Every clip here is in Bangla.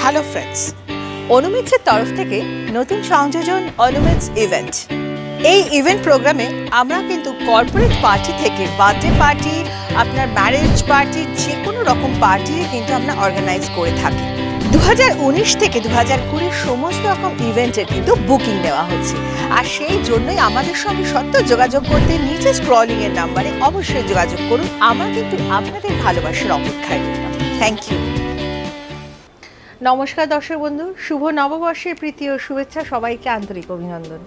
হ্যালো ফ্রেন্ডস, অনুমিত্রের তরফ থেকে নতুন সংযোজন অনুমিত্স ইভেন্ট। এই ইভেন্ট প্রোগ্রামে আমরা কিন্তু কর্পোরেট পার্টি থেকে বার্থডে পার্টি, আপনার ম্যারেজ পার্টি, যে কোনো রকম পার্টি কিন্তু আমরা অর্গানাইজ করে থাকি। 2019 থেকে 2020 সমস্ত রকম ইভেন্টের কিন্তু বুকিং নেওয়া হচ্ছে, আর সেই জন্যই আমাদের সঙ্গে সত্য যোগাযোগ করতে নিচে স্ক্রলিংয়ের নাম্বারে অবশ্যই যোগাযোগ করুন। আমরা কিন্তু আপনাদের ভালোবাসার অপেক্ষায় রইলাম। Thank you. নমস্কার দর্শক বন্ধু, শুভ নববর্ষের প্রীতি ও শুভেচ্ছা, সবাইকে আন্তরিক অভিনন্দন।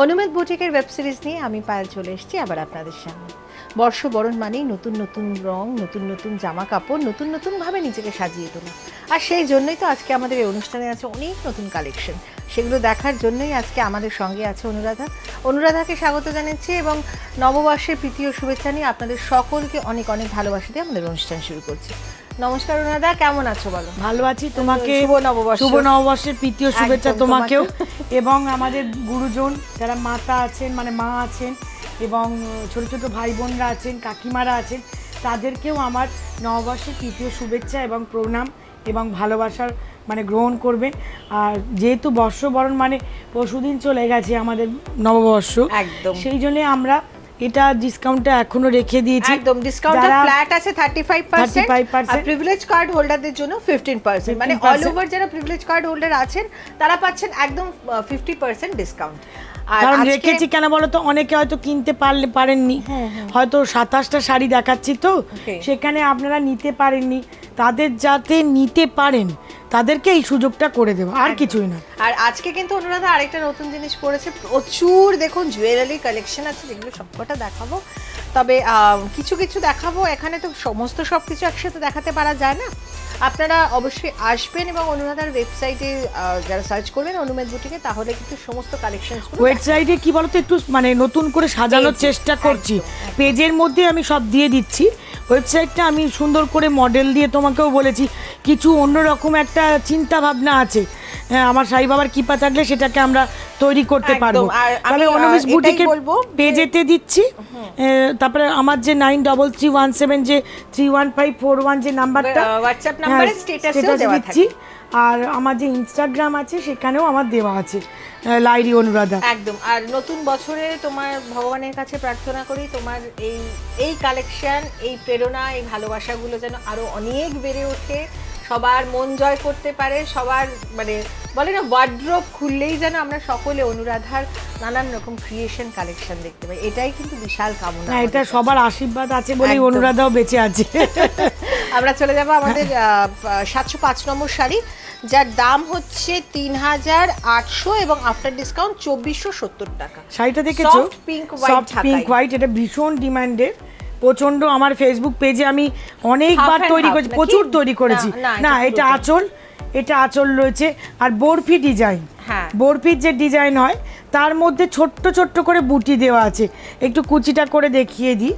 অনুমিত বুটিকের ওয়েব সিরিজ নিয়ে আমি পায়েল চলে এসেছি আবার আপনাদের সামনে। বর্ষবরণ মানেই নতুন নতুন রং, নতুন নতুন জামা কাপড়, নতুন নতুনভাবে নিজেকে সাজিয়ে তোলা, আর সেই জন্যই তো আজকে আমাদের এই অনুষ্ঠানে আছে অনেক নতুন কালেকশন। সেগুলো দেখার জন্যই আজকে আমাদের সঙ্গে আছে অনুরাধা। অনুরাধাকে স্বাগত জানাচ্ছি এবং নববর্ষের প্রীতি ও শুভেচ্ছা নিয়ে আপনাদের সকলকে অনেক অনেক ভালোবাসা দিয়ে আমাদের অনুষ্ঠান শুরু করছি। নমস্কার অনুরাধা, কেমন আছো বলো? ভালো আছি, তোমাকে শুভ নববর্ষের প্রীতি ও শুভেচ্ছা তোমাকেও, এবং আমাদের গুরুজন যারা মাতা আছেন, মানে মা আছেন, এবং ছোট ছোট ভাই বোনরা আছেন, কাকিমারা আছেন, তাদেরকেও আমার নববর্ষের প্রীতি ও শুভেচ্ছা এবং প্রণাম এবং ভালোবাসার মানে গ্রহণ করবেন। আর যেহেতু বর্ষবরণ মানে পরশুদিন চলে গেছে আমাদের নববর্ষ, একদম সেই জন্য আমরা এটা ডিসকাউন্টটা এখনো রেখে দিয়েছি। একদম ডিসকাউন্টটা ফ্ল্যাট আছে 35%, আর প্রিভিলেজ কার্ড হোল্ডারদের জন্য 15%, মানে অল ওভার যারা প্রিভিলেজ কার্ড হোল্ডার আছেন তারা পাচ্ছেন একদম 50% ডিসকাউন্ট। কারণ রেখেছি কেন বলো তো, অনেকে হয়তো কিনতে পারেননি, হয়তো 27টা শাড়ি দেখাচ্ছি তো সেখানে আপনারা নিতে পারেননি, তাদের যাতে নিতে পারেন তাদেরকে এই সুযোগটা করে দেবো, আর কিছুই না। আর আজকে কিন্তু অনুরাধা আরেকটা নতুন জিনিস পড়েছে, প্রচুর দেখুন জুয়েলারি কালেকশন আছে, যেগুলো সবকটা দেখাবো। তবে কিছু কিছু দেখাবো, এখানে তো সমস্ত সব কিছু একসাথে দেখাতে পারা যায় না। আপনারা অবশ্যই আসবেন এবং অনুরাধার ওয়েবসাইটে যারা সার্চ করবেন অনুমিত বুটিকে, তাহলে কিন্তু সমস্ত কালেকশন ওয়েবসাইটে কি বলতো একটু মানে নতুন করে সাজানোর চেষ্টা করছি, পেজের মধ্যে আমি সব দিয়ে দিচ্ছি। ওয়েবসাইটটা আমি সুন্দর করে মডেল দিয়ে তোমাকেও বলেছি, কিছু অন্যরকম একটা চিন্তা ভাবনা আছে, আমার সাই বাবার কৃপা থাকলে সেটাকে আমরা তৈরি করতে পারবো। আমি অনুমিত বুটিকের পেজেতে দিচ্ছি, তারপরে আমার যে 9331 যে 31541 যে নাম্বারটা হোয়াটসঅ্যাপ নাম্বারে স্ট্যাটাসে দিচ্ছি, আর আমার যে ইনস্টাগ্রাম আছে সেখানেও আমার দেওয়া আছে লাইরি অনুরাধা। একদম। আর নতুন বছরে তোমার ভগবানের কাছে প্রার্থনা করি তোমার এই কালেকশন, এই প্রেরণা, এই ভালোবাসাগুলো যেন আরো অনেক বেড়ে ওঠে, সবার মন জয় করতে পারে, সবার মানে বলে না ওয়ার্ড্রোব খুললেই যেন আমরা সকলে অনুরাধার নানান রকম ক্রিয়েশন কালেকশন দেখতে পাই, এটাই কিন্তু বিশাল কামনা। এটা সবার আশীর্বাদ আছে বলেই অনুরাধাও বেঁচে আছে। আমরা চলে যাব আমাদের 705 নম্বর শাড়ি, যার দাম হচ্ছে 3800 এবং আফটার ডিসকাউন্ট 2470 টাকা। শাড়িটা দেখেছো, সফট পিঙ্ক হোয়াইট, এটা ভীষণ ডিমান্ডেড, প্রচন্ড। আমার ফেসবুক পেজে আমি অনেকবার তৈরি করেছি, প্রচুর তৈরি করেছি। না এটা আঁচল রয়েছে, আর বরফি ডিজাইন, বরফির যে ডিজাইন হয় তার মধ্যে ছোট্ট ছোট্ট করে বুটি দেওয়া আছে, একটু কুচিটা করে দেখিয়ে দিই।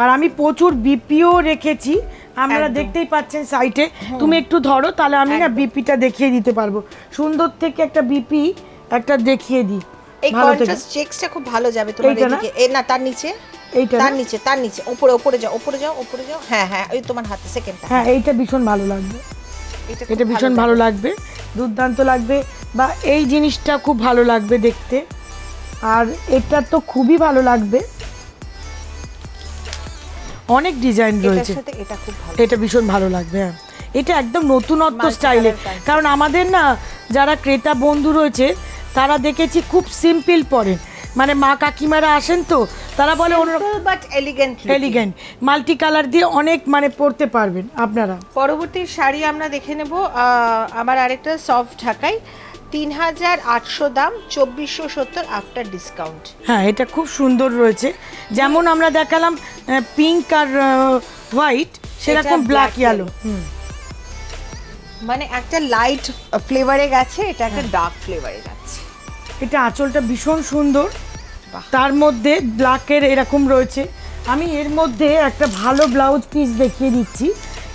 আর আমি প্রচুর বিপিও রেখেছি, আপনারা দেখতেই পাচ্ছেন সাইটে। তুমি একটু ধরো, তাহলে আমি না বিপিটা দেখিয়ে দিতে পারবো। সুন্দর থেকে একটা বিপি একটা দেখিয়ে দিই। এই কন্ট্রাস্ট চেকসটা খুব ভালো যাবে তোমার এদিকে। না তার নিচে, এইটা তার নিচে উপরে যাও। হ্যাঁ ওই তোমার হাতে সেকেন্ডটা। হ্যাঁ এইটা ভীষণ ভালো লাগবে, এটা ভীষণ ভালো লাগবে, দুর্দান্ত লাগবে, বা এই জিনিসটা খুব ভালো লাগবে দেখতে। আর এটা তো খুবই ভালো লাগবে, অনেক ডিজাইন রয়েছে, এটা ভীষণ ভালো লাগবে। হ্যাঁ এটা একদম নতুনত্ব স্টাইলে, কারণ আমাদের না যারা ক্রেতা বন্ধু রয়েছে তারা দেখেছি খুব সিম্পল পরেন, মানে মা কাকিমারা আসেন তো তারা বলে বাট এলিগেন্ট মাল্টি কালার দিয়ে অনেক মানে পরতে পারবেন আপনারা। পরবর্তী শাড়ি আমরা দেখে নেব, আমার আরেকটা সফট ঢাকাই, 3800 দাম, 2470 আফটার ডিসকাউন্ট। হ্যাঁ এটা খুব সুন্দর রয়েছে, যেমন আমরা দেখালাম পিঙ্ক আর হোয়াইট, সেরকম ব্ল্যাক ইয়েলো, মানে একটা লাইট ফ্লেভারে গেছে, এটা একটা ডার্ক ফ্লেভারে যাচ্ছে। এটা আঁচলটা ভীষণ সুন্দর, তার মধ্যে ব্ল্যাকের এরকম রয়েছে। আমি এর মধ্যে একটা ভালো ব্লাউজ পিস দেখিয়ে দিচ্ছি,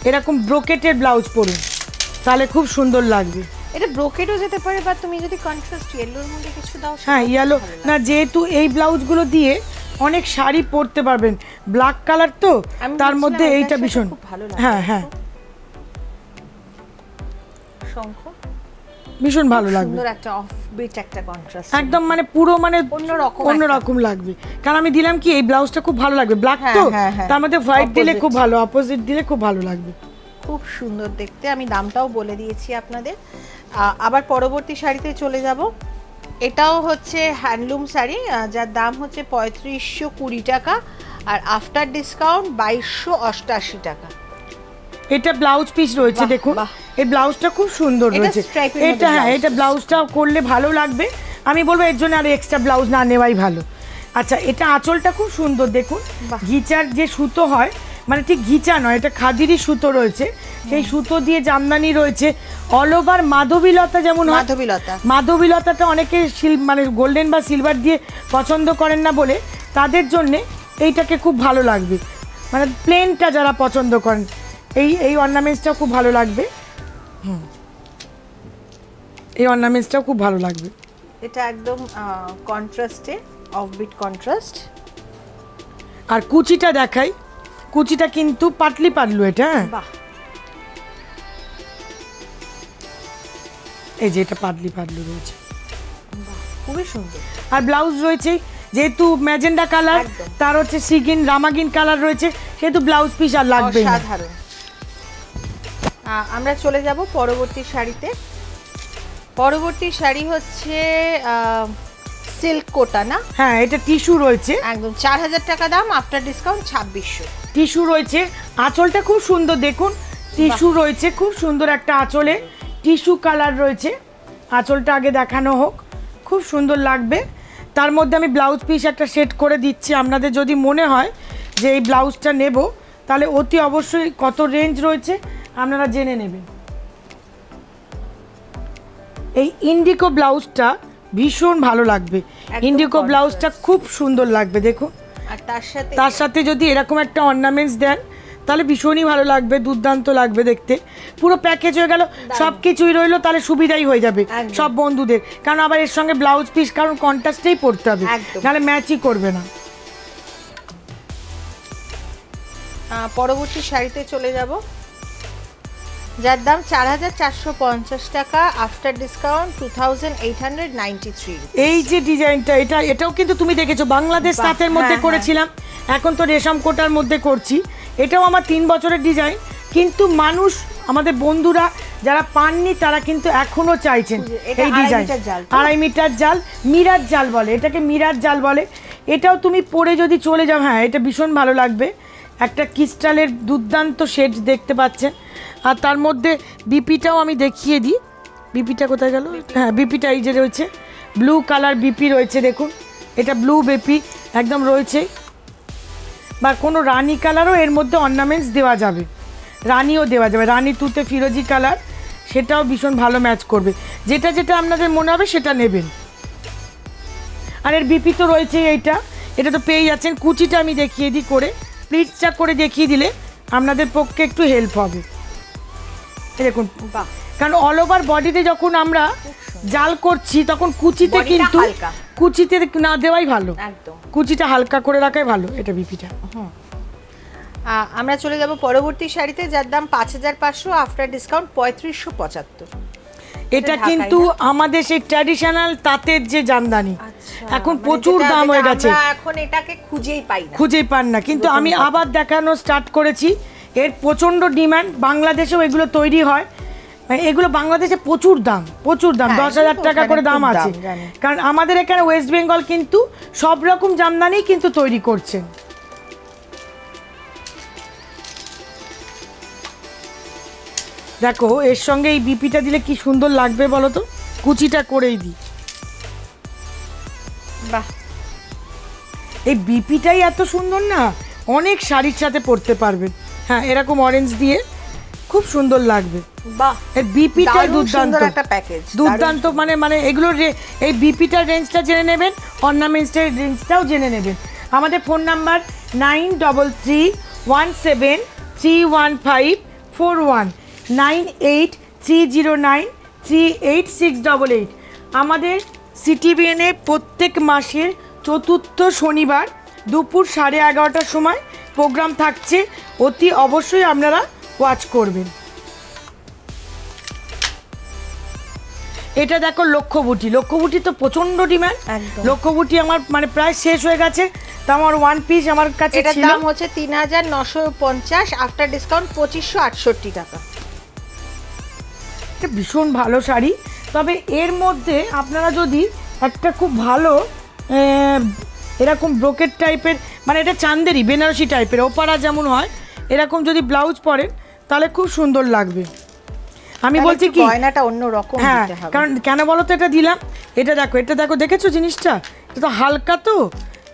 এরকম ব্রোকেটের ব্লাউজ পরুন, তাহলে খুব সুন্দর লাগবে। এটা ব্রোকেটও যেতে পারে, বা তুমি যদি কন্ট্রাস্ট ইয়েলোর মধ্যে কিছু দাও। হ্যাঁ ইয়েলো না, যেহেতু এই ব্লাউজগুলো দিয়ে অনেক শাড়ি পরতে পারবেন, ব্ল্যাক কালার তো তার মধ্যে এইটা ভীষণ ভালো লাগে। হ্যাঁ শঙ্খ, ভীষণ ভালো লাগবে, সুন্দর একটা অফ বিট একটা কন্ট্রাস্ট, একদম মানে পুরো মানে অন্যরকম অন্যরকম লাগবে। কারণ আমি দিলাম কি এই ব্লাউজটা খুব ভালো লাগবে, ব্ল্যাক তো তার মধ্যে হোয়াইট দিলে খুব ভালো, অপোজিট দিলে খুব ভালো লাগবে, খুব সুন্দর দেখতে। আমি দামটাও বলে দিয়েছি আপনাদের। আবার পরবর্তী শাড়িতে চলে যাব। এটাও হচ্ছে হ্যান্ডলুম শাড়ি, যার দাম হচ্ছে 3520 টাকা, আর আফটার ডিসকাউন্ট 2288 টাকা। এটা ব্লাউজ পিস রয়েছে, দেখুন এই ব্লাউজটা খুব সুন্দর রয়েছে। এটা হ্যাঁ, এটা ব্লাউজটা করলে ভালো লাগবে। আমি বলবো এর জন্য আর এক্সট্রা ব্লাউজ না নেওয়াই ভালো। আচ্ছা, এটা আঁচলটা খুব সুন্দর, দেখুন ঘিচার যে সুতো হয়, মানে ঠিক ঘিচা নয়, এটা খাদিরই সুতো রয়েছে, সেই সুতো দিয়ে জামদানি রয়েছে। অল ওভার মাধবীলতা যেমন হয়, মাধবীলতাটা অনেকে মানে গোল্ডেন বা সিলভার দিয়ে পছন্দ করেন না বলে তাদের জন্যে এইটাকে খুব ভালো লাগবে, মানে প্লেনটা যারা পছন্দ করেন এই অর্নামেন্টসটাও খুব ভালো লাগবে। এই অর্নামেন্টসটাও খুব ভালো লাগবে। এটা একদম কন্ট্রাস্টে, অফবিট কন্ট্রাস্ট। আর কুচিটা দেখাই, কুচিটা কিন্তু পাতলি পাতলু এটা, বাহ, এই যে এটা পাতলি পাতলু রয়েছে, খুবই সুন্দর। আর ব্লাউজ রয়েছে যেহেতু ম্যাজেন্ডা কালার, তার হচ্ছে সিগিন রামাগিন কালার রয়েছে, সেহেতু ব্লাউজ পিস আর লাগবে না। সাধারণ। আমরা চলে যাব পরবর্তী শাড়িতে। পরবর্তী শাড়ি হচ্ছে সিল্ক কোটা, না? হ্যাঁ, এটা টিস্যু রয়েছে, একদম 4000 টাকা দাম, আফটার ডিসকাউন্ট 2600। টিস্যু রয়েছে, আঁচলটা খুব সুন্দর, দেখুন টিস্যু রয়েছে, খুব সুন্দর একটা আঁচলে টিস্যু কালার রয়েছে। আঁচলটা আগে দেখানো হোক, খুব সুন্দর লাগবে। তার মধ্যে আমি ব্লাউজ পিস একটা সেট করে দিচ্ছি। আপনাদের যদি মনে হয় যে এই ব্লাউজটা নেব, তাহলে অতি অবশ্যই কত রেঞ্জ রয়েছে আপনারা জেনে নেবেন। এই ইন্ডিগো ব্লাউজটা ভীষণ ভালো লাগবে, ইন্ডিগো ব্লাউজটা খুব সুন্দর লাগবে, দেখুন। আর তার সাথে যদি এরকম একটা অর্নামেন্টস দেন তাহলে ভীষণই ভালো লাগবে, দুর্দান্ত লাগবে দেখতে। পুরো প্যাকেজ হয়ে গেল, সব কিছুই রইলো, তাহলে সুবিধাই হয়ে যাবে সব বন্ধুদের। কারণ আবার এর সঙ্গে ব্লাউজ পিস, কারণ কন্ট্রাস্টেই পরতে হবে, নাহলে ম্যাচই করবে না। পরবর্তী শাড়িতে চলে যাব, যার দাম 4450 টাকা, আফটার ডিসকাউন্ট 2893। এই যে ডিজাইনটা, এটাও কিন্তু তুমি দেখেছো বাংলাদেশ তাঁতের মধ্যে করেছিলাম, এখন তো রেশম কোটার মধ্যে করছি। এটাও আমার 3 বছরের ডিজাইন, কিন্তু মানুষ, আমাদের বন্ধুরা যারা পাননি তারা কিন্তু এখনো চাইছেন এই ডিজাইন। 2.5 মিটার জাল, মিরার জাল বলে এটাকে, মিরার জাল বলে। এটাও তুমি পরে যদি চলে যাও, হ্যাঁ এটা ভীষণ ভালো লাগবে। একটা ক্রিস্টালের দুর্দান্ত শেড দেখতে পাচ্ছেন। আর তার মধ্যে বিপিটাও আমি দেখিয়ে দিই, বিপিটা কোথায় গেল? হ্যাঁ, বিপিটা এই যে রয়েছে, ব্লু কালার বিপি রয়েছে, দেখুন এটা ব্লু বিপি একদম রয়েছে। বা কোনো রানি কালারও এর মধ্যে অর্নামেন্টস দেওয়া যাবে, রানিও দেওয়া যাবে, রানি তুতে ফিরোজি কালার, সেটাও ভীষণ ভালো ম্যাচ করবে। যেটা যেটা আপনাদের মনে হবে সেটা নেবেন। আর এর বিপি তো রয়েছে, এটা তো পেয়ে যাচ্ছেন। কুচিটা আমি দেখিয়ে দিই করে, প্লিটসটা করে দেখিয়ে দিলে আপনাদের পক্ষে একটু হেল্প হবে। দেখুন, কারণ অল ওভার বডিতে যখন আমরা জাল করছি তখন কুচিতে না দেওয়াই ভালো, কুচিটা হালকা করে রাখাই ভালো। এটা বিপিটা। আমরা চলে যাব পরবর্তী শাড়িতে, যার দাম 5500, আফটার ডিসকাউন্ট 3575। এটা কিন্তু আমাদের সেই ট্র্যাডিশনাল তাঁতের যে জামদানি, এখন প্রচুর দাম হয়ে গেছে, এখন এটাকে খুঁজেই পান না। কিন্তু আমি আবার দেখানো স্টার্ট করেছি, এর প্রচণ্ড ডিমান্ড, বাংলাদেশেও এগুলো তৈরি হয়। এগুলো বাংলাদেশে প্রচুর দাম, 10,000 টাকা করে দাম আছে। কারণ আমাদের এখানে ওয়েস্ট বেঙ্গল কিন্তু সব রকম জামদানি কিন্তু তৈরি করছেন। দেখো এর সঙ্গে এই বিপিটা দিলে কি সুন্দর লাগবে বলো তো, কুচিটা করেই দিই। বাহ, এই বিপিটাই এত সুন্দর না, অনেক শাড়ির সাথে পরতে পারবেন। হ্যাঁ, এরকম অরেঞ্জ দিয়ে খুব সুন্দর লাগবে। বাহ, এর বিপিটা দুর্দান্ত একটা প্যাকেজ, দুর্দান্ত। মানে এগুলোর এই বিপিটার রেঞ্জটা জেনে নেবেন, অর্নামেন্টসের রেঞ্জটাও জেনে নেবেন। আমাদের ফোন নাম্বার 9331731541, 9830938688। আমাদের সিটিবিএনে প্রত্যেক মাসের চতুর্থ শনিবার দুপুর 11:30টার সময় প্রোগ্রাম থাকছে, অতি অবশ্যই আপনারা ওয়াচ করবেন। এটা দেখো লক্ষ্যবুটি, লক্ষ্যবুটি তো প্রচন্ড ডিমান্ড। একদম। লক্ষ্যবুটি আমার মানে প্রায় শেষ হয়ে গেছে, তা আমার ওয়ান পিস আমার কাছে এটার ছিল। দাম হচ্ছে ৩,৯৫০, আফটার ডিসকাউন্ট ২৫৬৮ টাকা। এটা ভীষণ ভালো শাড়ি। তবে এর মধ্যে আপনারা যদি একটা খুব ভালো এরকম ব্রোকেট টাইপের, মানে এটা চান্দেরি বেনারসি টাইপের ওপারা যেমন হয়, এরকম যদি ব্লাউজ পরেন তাহলে খুব সুন্দর লাগবে। আমি বলছি কি গয়নাটা অন্য রকম হ্যাঁ, দিতে হবে। কারণ কেন বলো তো এটা দিলাম, এটা দেখো, এটা দেখো, দেখেছো জিনিসটা, এটা তো হালকা, তো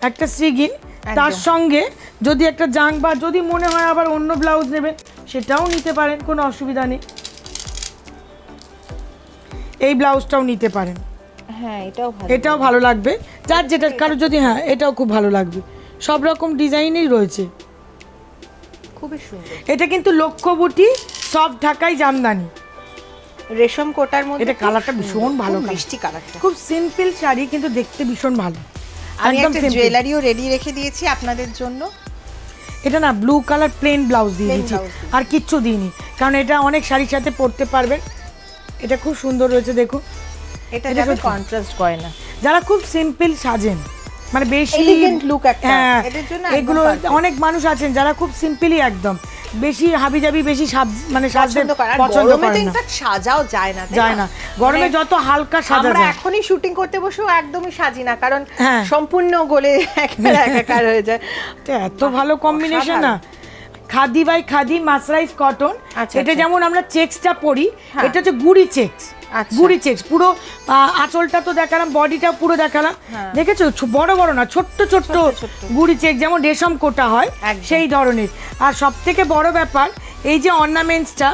একটা শ্রীগিন, তার সঙ্গে যদি একটা জাং বা যদি মনে হয় আবার অন্য ব্লাউজ নেবেন সেটাও নিতে পারেন, কোনো অসুবিধা নেই। এই ব্লাউজটাও নিতে পারেন, হ্যাঁ এটাও ভালো, এটাও ভালো লাগবে যার যেটা, কারো যদি, হ্যাঁ এটাও খুব ভালো লাগবে। সব রকম ডিজাইনই রয়েছে, খুবই সুন্দর। এটা কিন্তু লক্ষ্যবুটি সফট ঢাকাই জামদানি, রেশম কোটার মধ্যে। এটা কালারটা ভীষণ ভালো, মিষ্টি কালারটা, খুব সিম্পল শাড়ি কিন্তু দেখতে ভীষণ ভালো। আমি একদম একটা simple। জুয়েলারিও রেডি রেখে দিয়েছি আপনাদের জন্য। এটা না ব্লু কালার প্লেন ব্লাউজ দিয়ে Plain দিয়েছি, blouse আর কিচ্ছু দিইনি, কারণ এটা অনেক শাড়ির সাথে পরতে পারবেন। এটা খুব সুন্দর রয়েছে, দেখুন। এটা এটা যাবে সত্যি। কন্ট্রাস্ট গয়না, যারা খুব সিম্পল সাজেন, মানে বেশি এলিগেন্ট লুক একটা, হ্যাঁ, এদের জন্য এগুলো অনেক মানুষ আছেন যারা খুব সিম্পলি একদম, বেশি হাবিজাবি বেশি মানে সাজতে পছন্দ করে। আর পছন্দ গরমে তো করেন না, ইনফ্যাক্ট সাজাও যায় না, তাই যায় না। গরমে মানে যত হালকা সাজা আমরা যায়। এখনই শুটিং করতে বসেও একদমই সাজি না, কারণ হ্যাঁ। সম্পূর্ণ গলে একাকার হয়ে যায়। এটা এত ভালো কম্বিনেশন না, খাদি বাই খাদি মাসরাইজ কটন। আচ্ছা, এটা আচ্ছা। যেমন আমরা চেকসটা পরি, হ্যাঁ। এটা হচ্ছে গুড়ি চেকস, আচ্ছা। গুড়ি চেকস পুরো। আঁচলটা তো দেখালাম, বডিটা পুরো দেখালাম, হ্যাঁ। দেখেছো বড় বড় না, ছোট্ট ছোট্ট ছোট্ট। গুড়ি চেক, যেমন রেশম কোটা হয় একদম। সেই ধরনের। আর সব থেকে বড় ব্যাপার এই যে অর্নামেন্টসটা,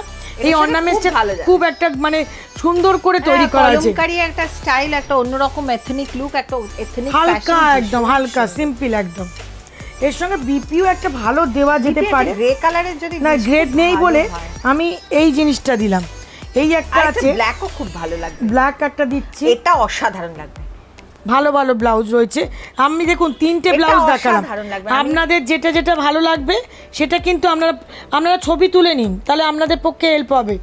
এই সাথে অর্নামেন্টসটা খুব ভালো যায়। খুব একটা মানে সুন্দর করে তৈরি হ্যাঁ, করা আছে, কলমকারী একটা স্টাইল, একটা অন্যরকম এথনিক লুক, একটা এথনিক হালকা একদম, হালকা সিম্পল একদম। এর সঙ্গে বিপিও একটা ভালো দেওয়া যেতে পারে। গ্রে কালারের যদি না দিস, গ্রেড খুব নেই ভালো বলে হয়। আমি এই জিনিসটা দিলাম। এই একটা আর আছে ব্ল্যাকও খুব ভালো লাগবে, ব্ল্যাক একটা দিচ্ছি, এটা অসাধারণ লাগবে। ভালো ভালো ব্লাউজ রয়েছে। আমি দেখুন 3টে এটা ব্লাউজ দেখালাম, অসাধারণ লাগবে। আপনাদের যেটা যেটা ভালো লাগবে সেটা কিন্তু আপনারা ছবি তুলে নিন, তাহলে আপনাদের পক্ষে হেল্প হবে,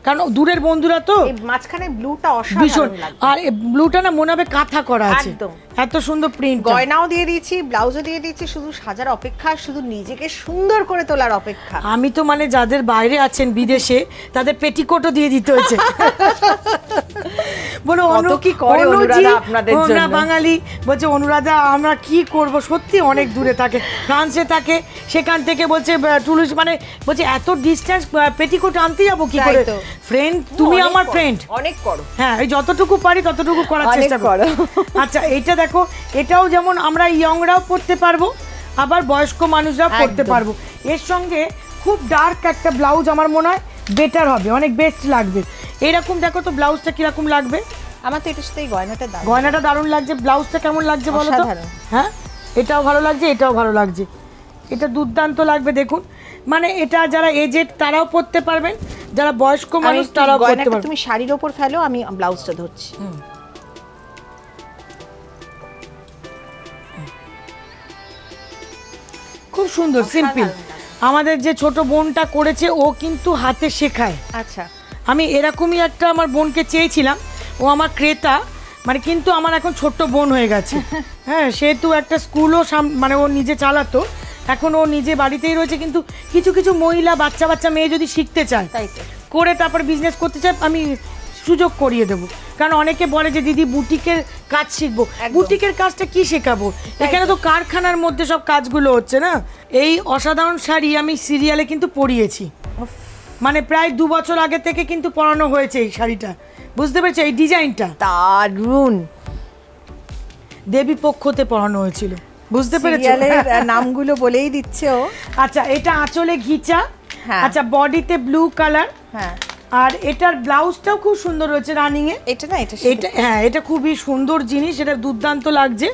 কারণ দূরের বন্ধুরা তো। এই মাঝখানে ব্লুটা ভীষণ, অসাধারণ লাগবে। আর ব্লুটা না মনে হবে কাঁথা করা আছে, একদম। এত সুন্দর প্রিন্ট। গয়নাও দিয়ে দিয়েছি, ব্লাউজও দিয়ে দিয়েছি, শুধু সাজার অপেক্ষা, শুধু নিজেকে সুন্দর করে তোলার অপেক্ষা। আমি তো মানে যাদের বাইরে আছেন বিদেশে, তাদের পেটিকোটও দিয়ে দিতে হয়েছে। বলো কত কি করে অনুরাধা আপনাদের জন্য। বাঙালি বলছে অনুরাধা আমরা কি করব, সত্যি অনেক দূরে থাকে, ফ্রান্সে থাকে, সেখান থেকে বলছে টুলুস, মানে বলছে এত ডিস্টেন্স, পেটিকোট আনতে যাবো কি করে। তাই তো। ফ্রেন্ড, তুমি অনেক আমার করো, ফ্রেন্ড। অনেক করো। হ্যাঁ, এই যতটুকু পারি ততটুকু করার অনেক চেষ্টা করো। করো। আচ্ছা, এইটা দেখো, এটাও যেমন আমরা ইয়ংরাও পড়তে পারবো, আবার বয়স্ক মানুষরাও পড়তে একদম। পারবো। এর সঙ্গে খুব ডার্ক একটা ব্লাউজ আমার মনে হয় বেটার হবে, অনেক বেস্ট লাগবে। এরকম দেখো তো ব্লাউজটা কিরকম লাগবে। আমার তো এটার সাথে এই গয়নাটা দারুণ। গয়নাটা দারুণ লাগছে, ব্লাউজটা কেমন লাগছে বলো তো। অসাধারণ। হ্যাঁ, এটাও ভালো লাগছে, এটাও ভালো লাগছে, এটা দুর্দান্ত লাগবে। দেখুন, মানে এটা যারা এজেড তারাও পরতে পারবেন, যারা বয়স্ক মানুষ তারাও পরতে গয়নাটা পারবেন। তুমি শাড়ির ওপর ফেলো, আমি ব্লাউজটা ধরছি। খুব সুন্দর সিম্পল। আমাদের যে ছোট বোনটা করেছে ও কিন্তু হাতে শেখায়। আচ্ছা, আমি এরকমই একটা আমার বোনকে চেয়েছিলাম, ও আমার ক্রেতা, মানে কিন্তু আমার এখন ছোট্ট বোন হয়ে গেছে। হ্যাঁ, সেহেতু একটা স্কুলও মানে ও নিজে চালাতো, এখন ও নিজে বাড়িতেই রয়েছে। কিন্তু কিছু কিছু মহিলা বাচ্চা মেয়ে যদি শিখতে চায়, তাই তো। করে তারপর বিজনেস করতে চায়, আমি সুযোগ করিয়ে দেবো। কারণ অনেকে বলে যে দিদি বুটিকের কাজ শিখবো, বুটিকের কাজটা কি শেখাবো, এখানে তো কারখানার মধ্যে সব কাজগুলো হচ্ছে না। এই অসাধারণ শাড়ি আমি সিরিয়ালে কিন্তু পরিয়েছি, মানে প্রায় 2 বছর আগে থেকে কিন্তু পরানো হয়েছে এই শাড়িটা, বুঝতে পেরেছো। এই ডিজাইনটা দারুণ, দেবী পক্ষতে পরানো হয়েছিল, বুঝতে পেরেছো। সিরিয়ালের নামগুলো বলেই দিচ্ছে ও। আচ্ছা, এটা আঁচলে ঘিচা, হ্যাঁ। আচ্ছা বডিতে ব্লু কালার, হ্যাঁ, আর এটার ব্লাউজটাও খুব সুন্দর রয়েছে রানিং এ। এটা না, এটা এটা হ্যাঁ, এটা খুবই সুন্দর জিনিস, এটা দুর্দান্ত লাগছে।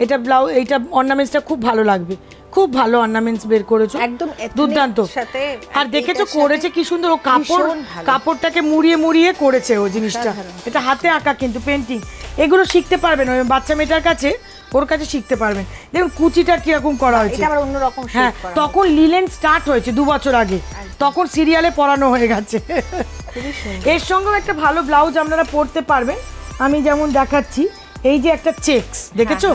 এটা ব্লাউজ, এটা অর্নামেন্টসটা খুব ভালো লাগবে, খুব ভালো অর্নামেন্টস বের করেছো, একদম দুর্দান্ত। সাথে আর দেখেছো করেছে কি সুন্দর, ও ভীষণ ভালো। কাপড়টাকে মুড়িয়ে মুড়িয়ে করেছে ও জিনিসটা। এটা হাতে আঁকা কিন্তু পেন্টিং, এগুলো শিখতে পারবেন ওই বাচ্চা মেয়েটার কাছে, ওর কাছে শিখতে পারবেন। দেখুন কুচিটা কিরকম করা হয়েছে, এটা আবার অন্যরকম হ্যাঁ, শেড করা। তখন লিলেন স্টার্ট হয়েছে 2 বছর আগে, তখন সিরিয়ালে পড়ানো হয়ে গেছে। খুবই সুন্দর। এর সঙ্গেও একটা ভালো ব্লাউজ আপনারা পরতে পারবেন। আমি যেমন দেখাচ্ছি, এই যে একটা চেকস দেখেছো,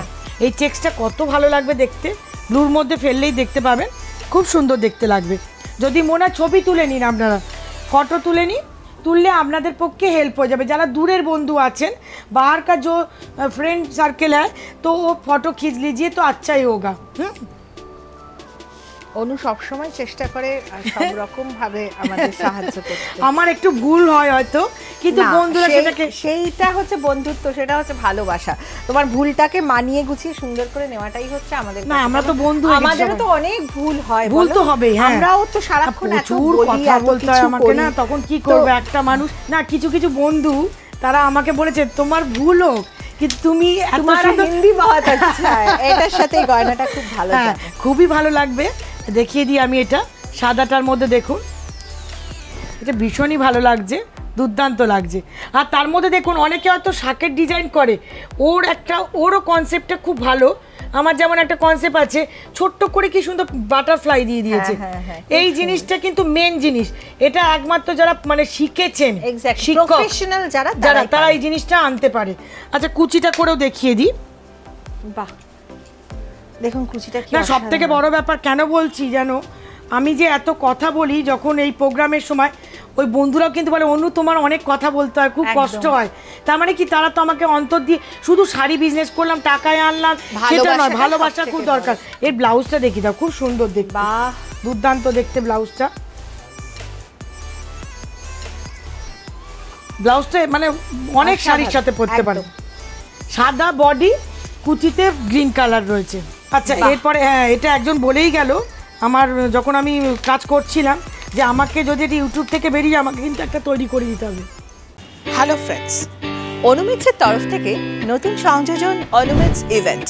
এই চেকসটা কত ভালো লাগবে দেখতে, ব্লুর মধ্যে ফেললেই দেখতে পাবেন, খুব সুন্দর দেখতে লাগবে। যদি মনে হয় ছবি তুলে নিন, আপনারা ফটো তুললে আপনাদের পক্ষে হেল্প হয়ে যাবে। যারা দূরের বন্ধু আছেন, बाहर का जो फ्रेंड सर्कल है तो वो फोटो खींच लीजिए तो अच्छा ही होगा। অনু সবসময় চেষ্টা করে সব রকম ভাবে আমাদের সাহায্য করতে। আমার একটু ভুল হয় হয়তো, কিন্তু বন্ধুরা সেটাকে, সেইটা হচ্ছে বন্ধুত্ব, সেটা হচ্ছে ভালোবাসা। তোমার ভুলটাকে মানিয়ে গুছিয়ে সুন্দর করে নেওয়াটাই হচ্ছে আমাদের। না আমরা তো বন্ধু, আমাদেরও তো অনেক ভুল হয়, ভুল তো হবে। হ্যাঁ, আমরাও তো সারাক্ষণ এত কথা বলতে হয় আমাকে না, তখন কি করবে একটা মানুষ না। কিছু কিছু বন্ধু তারা আমাকে বলেছে তোমার ভুল হোক কিন্তু তুমি এত সুন্দর হিন্দি বহুত আচ্ছা, এটার সাথে গয়নাটা খুব ভালো, খুবই ভালো লাগবে। দেখিয়ে দিই আমি, এটা সাদাটার মধ্যে দেখুন, এটা ভীষণই ভালো লাগছে, দুর্দান্ত লাগছে। আর তার মধ্যে দেখুন অনেকে হয়তো শাকের ডিজাইন করে, ওরও কনসেপ্টটা খুব ভালো। আমার যেমন একটা কনসেপ্ট আছে, ছোট্ট করে কি সুন্দর বাটারফ্লাই দিয়ে দিয়েছে। এই জিনিসটা কিন্তু মেন জিনিস, এটা একমাত্র যারা মানে শিখেছেন, শিক্ষক যারা তারা এই জিনিসটা আনতে পারে। আচ্ছা কুচিটা করেও দেখিয়ে দিই। বাহ, দেখুন কুচিটা কি। না সব থেকে বড় ব্যাপার কেন বলছি জানো, আমি যে এত কথা বলি যখন এই প্রোগ্রামের সময়, ওই বন্ধুরাও কিন্তু বলে অনু তোমার অনেক কথা বলতে হয়, খুব কষ্ট হয়। তার মানে কি, তারা তো আমাকে অন্তর দিয়ে, শুধু শাড়ি বিজনেস করলাম টাকায় আনলাম সেটা নয়, ভালোবাসা খুব দরকার। এর ব্লাউজটা দেখি দাও, খুব সুন্দর দেখতে, বাহ দুর্দান্ত দেখতে ব্লাউজটা। ব্লাউজটা মানে অনেক শাড়ির সাথে পরতে পারো। সাদা বডি, কুচিতে গ্রিন কালার রয়েছে। আচ্ছা এরপরে হ্যাঁ, এটা একজন বলেই গেল আমার, যখন আমি কাজ করছিলাম, যে আমাকে যদি এটা ইউটিউব থেকে বেরিয়ে আমাকে কিন্তু একটা তৈরি করে দিতে হবে। হ্যালো ফ্রেন্ডস, অনুমিতসের তরফ থেকে নতুন সংযোজন অনুমিতস ইভেন্ট।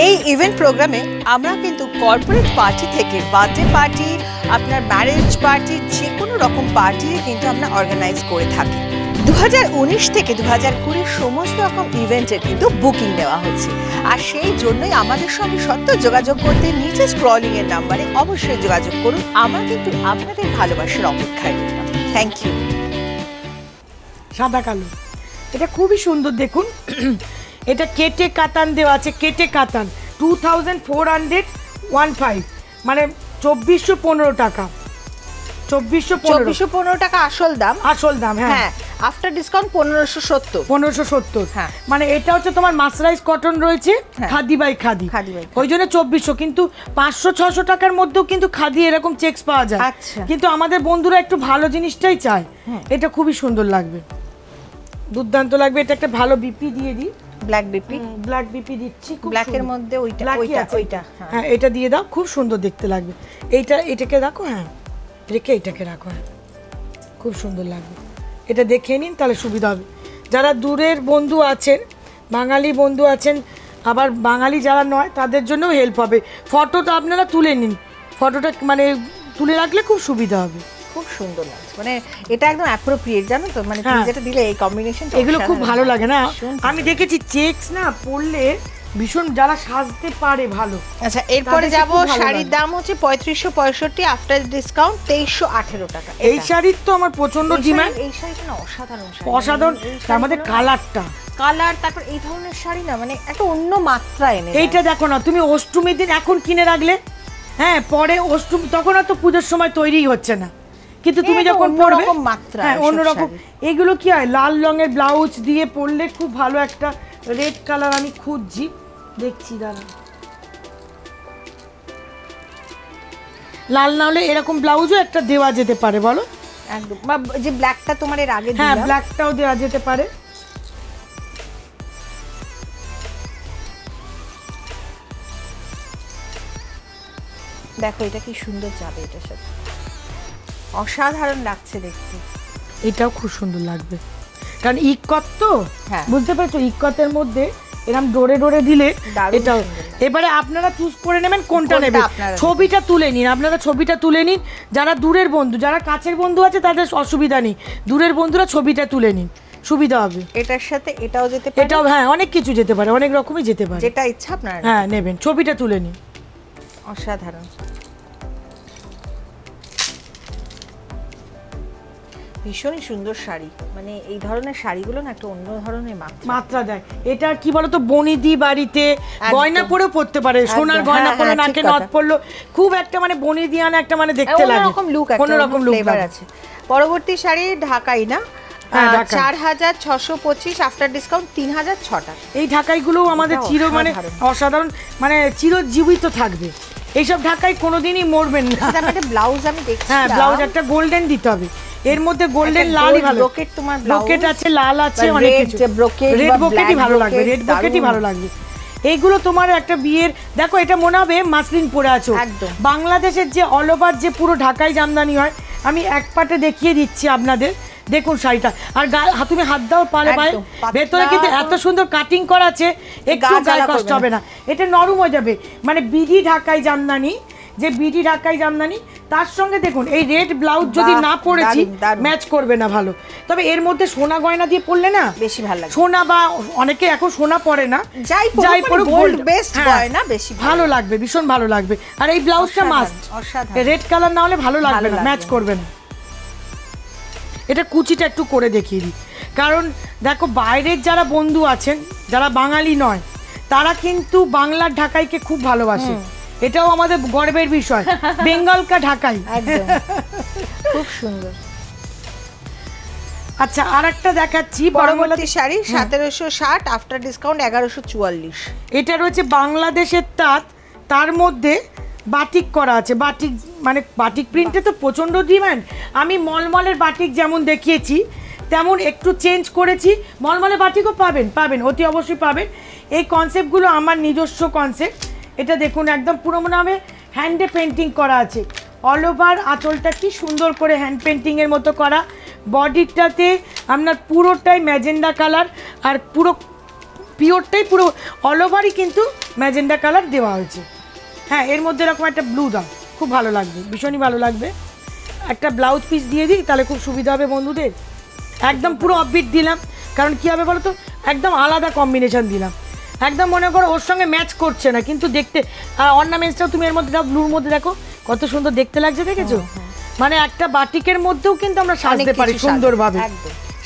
এই ইভেন্ট প্রোগ্রামে আমরা কিন্তু কর্পোরেট পার্টি থেকে বার্থডে পার্টি, আপনার ম্যারেজ পার্টি, যে কোনো রকম পার্টি কিন্তু আমরা অর্গানাইজ করে থাকি। 2019 থেকে 2020 সমস্ত রকম ইভেন্টের কিন্তু বুকিং নেওয়া হচ্ছে। আর সেই জন্যই আমাদের সঙ্গে সত্ত্বেও যোগাযোগ করতে নিচে স্ক্রলিংয়ের নাম্বারে অবশ্যই যোগাযোগ করুন। আমরা কিন্তু আপনাদের ভালোবাসার অপেক্ষায় রইলাম। Thank you. সাদা কালো, এটা খুবই সুন্দর দেখুন। এটা কেটে কাতান দেওয়া আছে, কেটে কাতান 2415, মানে 2415 টাকা। 2415 টাকা আসল দাম। আসল দাম হ্যাঁ, আফটার ডিসকাউন্ট 1570। হ্যাঁ, মানে এটা হচ্ছে তোমার মাসরাইজ কটন রয়েছে, খাদি বাই খাদি, ওই জন্য 2400। কিন্তু 500-600 টাকার মধ্যেও কিন্তু খাদি এরকম চেকস পাওয়া যায়। কিন্তু আমাদের বন্ধুরা একটু ভালো জিনিসটাই চায়। এটা খুবই সুন্দর লাগবে, দুর্দান্ত লাগবে। এটা একটা ভালো বিপি দিয়ে দিই, ব্ল্যাক বিপি দিচ্ছি, ব্ল্যাকের মধ্যে ওইটা হ্যাঁ, এটা দিয়ে দাও, খুব সুন্দর দেখতে লাগবে। এটাকে রাখো, হ্যাঁ রেখে এটাকে রাখো, হ্যাঁ খুব সুন্দর লাগবে। এটা দেখে নিন তাহলে সুবিধা হবে। যারা দূরের বন্ধু আছেন, বাঙালি বন্ধু আছেন, আবার বাঙালি যারা নয় তাদের জন্যও হেল্প হবে। ফটোটা আপনারা তুলে নিন, ফটোটা মানে তুলে রাখলে খুব সুবিধা হবে। খুব সুন্দর লাগছে, মানে এটা একদম অ্যাপ্রোপ্রিয়েট, জানো তো, মানে তুমি যেটা দিলে এই কম্বিনেশনটা, এগুলো খুব ভালো লাগে না। আমি দেখেছি চেকস না পরলে ভীষণ যারা সাজতে পারে ভালো। আচ্ছা এরপরে যাব, শাড়ির দাম হচ্ছে 3565, আফটার ডিসকাউন্ট 2318 টাকা। এই শাড়ির তো আমার প্রচন্ড ডিমান্ড। এই শাড়িটা না অসাধারণ, অসাধারণ। আমাদের কালার, তারপর এই ধরনের শাড়ি না মানে একটা অন্য মাত্রা এনে। এইটা দেখো না, তুমি অষ্টমীর দিন এখন কিনে রাখলে, হ্যাঁ পরে অষ্টমী তখন হয়তো পুজোর সময় তৈরি হচ্ছে না, কিন্তু তুমি যখন পরবে হ্যাঁ অন্যরকম। এগুলো কি হয়, লাল রঙের ব্লাউজ দিয়ে পরলে খুব ভালো। একটা রেড কালার আমি খুঁজছি, দেখছি দাঁড়া। লাল না হলে এরকম ব্লাউজও একটা দেওয়া যেতে পারে, বলো? একদম, বা যে ব্ল্যাকটা তোমার এর আগে, হ্যাঁ ব্ল্যাকটাও দেওয়া যেতে পারে। দেখো এটা কি সুন্দর যাবে, এটার সাথে অসাধারণ লাগছে দেখতে। এটাও খুব সুন্দর লাগবে, কারণ ইকত তো, বুঝতে পারছো, ইকতের মধ্যে এরকম ডোরে ডোরে দিলে এটাও। এবারে আপনারা চুজ করে নেবেন কোনটা নেবেন। ছবিটা তুলে নিন, আপনারা ছবিটা তুলে নিন। যারা দূরের বন্ধু, যারা কাছের বন্ধু আছে তাদের অসুবিধা নেই, দূরের বন্ধুরা ছবিটা তুলে নিন, সুবিধা হবে। এটার সাথে এটাও যেতে পারে, এটাও হ্যাঁ অনেক কিছু যেতে পারে, অনেক রকমই যেতে পারে, যেটা ইচ্ছা আপনার হ্যাঁ নেবেন। ছবিটা তুলে নিন, অসাধারণ। ভীষণই সুন্দর শাড়ি, মানে এই ধরনের শাড়িগুলো না একটা অন্য ধরনের মাত্রা দেয়। এটা কি বলতো, বনিদি বাড়িতে গয়না পরেও পরতে পারে, সোনার গয়না পরে নাকে নথ পরলো, খুব একটা মানে বনিদিয়ানা একটা মানে দেখতে লাগে, অন্যরকম লুক, অন্যরকম লুক আছে। পরবর্তী শাড়ি ঢাকাই না, 4625, আফটার ডিসকাউন্ট 3006 টাকা। এই ঢাকাইগুলো আমাদের চির মানে অসাধারণ, মানে চিরজীবিত থাকবে এইসব ঢাকাই, কোনোদিনই মরবেন না। একটা ব্লাউজ আমি দেখছি, হ্যাঁ ব্লাউজ একটা গোল্ডেন দিতে হবে, এর মধ্যে গোল্ডেন লালই ভালো, ব্রোকেট, তোমার ব্রোকেট আছে, লাল আছে, অনেক কিছু, রেড ব্রোকেটই ভালো লাগবে, রেড ব্রোকেটই ভালো লাগবে। এইগুলো তোমার একটা বিয়ের, দেখো এটা মনে হবে মাসলিন পরে আছো। বাংলাদেশের যে অল ওভার যে পুরো ঢাকাই জামদানি হয়, আমি এক পাটে দেখিয়ে দিচ্ছি আপনাদের, দেখুন শাড়িটা, আর তুমি হাত দাও পালে পায়ে, ভেতরে কিন্তু এত সুন্দর কাটিং করা আছে, একটু গায়ে কষ্ট হবে না, এটা নরম হয়ে যাবে। মানে বিডি ঢাকাই জামদানি, যে বিডি ঢাকাই জামদানি, তার সঙ্গে দেখুন এই রেড ব্লাউজ যদি না পরেছি ম্যাচ করবে না ভালো, তবে এর মধ্যে সোনা গয়না দিয়ে পরলে না বেশি ভালো লাগে। সোনা বা অনেকে এখন সোনা পরে না, যাই পরে গোল্ড বেস্ট গয়না বেশি ভালো লাগবে, ভীষণ ভালো লাগবে। আর এই ব্লাউজটা মাস্ট, রেড কালার না হলে ভালো লাগবে না, ম্যাচ করবে না। এটা কুচিটা একটু করে দেখিয়ে দিই, কারণ দেখো বাইরের যারা বন্ধু আছেন, যারা বাঙালি নয়, তারা কিন্তু বাংলার ঢাকাইকে খুব ভালোবাসে, এটাও আমাদের গর্বের বিষয়। বেঙ্গল কা ঢাকাই, খুব সুন্দর। আচ্ছা আর একটা দেখাচ্ছি, পরবর্তী শাড়ি 1760, আফটার ডিসকাউন্ট 1144। এটা রয়েছে বাংলাদেশের তাঁত, তার মধ্যে বাটিক করা আছে, বাটিক মানে বাটিক প্রিন্টে তো প্রচণ্ড ডিমান্ড। আমি মলমলের বাটিক যেমন দেখিয়েছি তেমন একটু চেঞ্জ করেছি, মলমলের বাটিকও পাবেন, অতি অবশ্যই পাবেন। এই কনসেপ্টগুলো আমার নিজস্ব কনসেপ্ট। এটা দেখুন একদম পুরো মনে হবে হ্যান্ডে পেন্টিং করা আছে, অল ওভার আঁচলটা কি সুন্দর করে হ্যান্ড পেন্টিংয়ের মতো করা, বডিটাতে আপনার পুরোটাই ম্যাজেন্ডা কালার, আর পুরো পিওরটাই পুরো অল ওভারই কিন্তু ম্যাজেন্ডা কালার দেওয়া হয়েছে। হ্যাঁ এর মধ্যে এরকম একটা ব্লু দাও, খুব ভালো লাগবে, ভীষণই ভালো লাগবে। একটা ব্লাউজ পিস দিয়ে দিই তাহলে খুব সুবিধা হবে বন্ধুদের। একদম পুরো অফবিট দিলাম, কারণ কী হবে বলো তো, একদম আলাদা কম্বিনেশন দিলাম, একদম মনে করো ওর সঙ্গে ম্যাচ করছে না, কিন্তু দেখতে অর্নামেন্টসটাও তুমি এর মধ্যে দাও, ব্লুর মধ্যে দেখো কত সুন্দর দেখতে লাগছে, দেখেছো? মানে একটা বাটিকের মধ্যেও কিন্তু আমরা সাজতে পারি সুন্দরভাবে।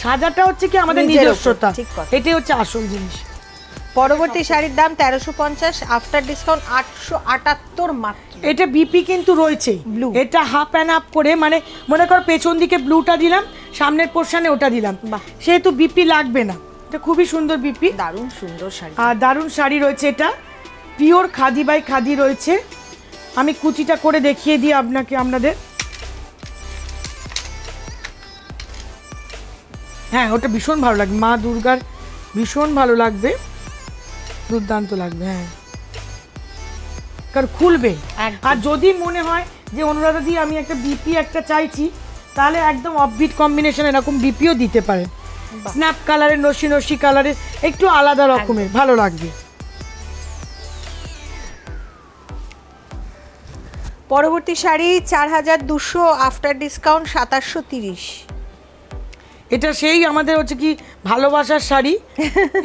সাজাটা হচ্ছে কি আমাদের নিজস্বতা, এটাই হচ্ছে আসল জিনিস। পরবর্তী শাড়ির দাম 1350, আফটার ডিসকাউন্ট 878 মাত্র। এটা বিপি কিন্তু রয়েছে, এটা হাফ অ্যান্ড হাফ করে, মানে মনে করো পেছন দিকে ব্লুটা দিলাম, সামনের পোর্শনে ওটা দিলাম, সেহেতু বিপি লাগবে না। এটা খুবই সুন্দর বিপি, দারুণ সুন্দর শাড়ি, আর দারুণ শাড়ি রয়েছে। এটা পিওর খাদি বাই খাদি রয়েছে। আমি কুচিটা করে দেখিয়ে দিই আপনাদের। হ্যাঁ ওটা ভীষণ ভালো লাগবে, মা দুর্গার ভীষণ ভালো লাগবে, দুর্দান্ত লাগবে। হ্যাঁ কারণ খুলবে, আর যদি মনে হয় যে অনুরাধা দিয়ে আমি একটা বিপি একটা চাইছি, তাহলে একদম অফবিট কম্বিনেশন এরকম বিপিও দিতে পারে, স্ন্যাপ কালারের, নসি নসি কালারের, একটু আলাদা রকমের ভালো লাগবে। পরবর্তী শাড়ি 4200, আফটার ডিসকাউন্ট 2730। এটা সেই আমাদের হচ্ছে কি ভালোবাসার শাড়ি,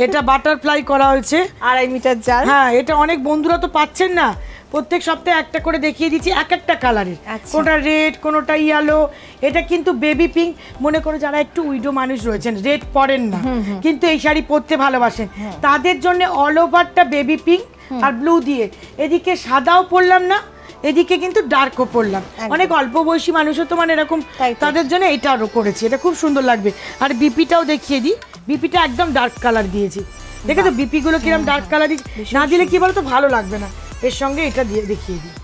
এটা বাটারফ্লাই করা হয়েছে, 2.5 মিটার জাল। হ্যাঁ এটা অনেক বন্ধুরা তো পাচ্ছেন না, প্রত্যেক সপ্তাহে একটা করে দেখিয়ে দিচ্ছি এক একটা কালারের, কোনটা রেড কোনটা ইয়েলো। এটা কিন্তু বেবি পিঙ্ক, মনে করো যারা একটু উইডো মানুষ রয়েছেন, রেড পরেন না কিন্তু এই শাড়ি পরতে ভালোবাসেন, তাদের জন্য অল ওভারটা বেবি পিঙ্ক আর ব্লু দিয়ে, এদিকে সাদাও পরলাম না, এদিকে কিন্তু ডার্কও পরলাম। অনেক অল্প বয়সী মানুষও তো মানে এরকম, তাদের জন্য এটা আরও করেছি, এটা খুব সুন্দর লাগবে। আর বিপিটাও দেখিয়ে দিই, বিপিটা একদম ডার্ক কালার দিয়েছি, দেখে তো বিপিগুলো কিরকম ডার্ক কালার দিয়েছি, না দিলে কি বলো তো ভালো লাগবে না, এর সঙ্গে এটা দিয়ে দেখিয়ে দিই।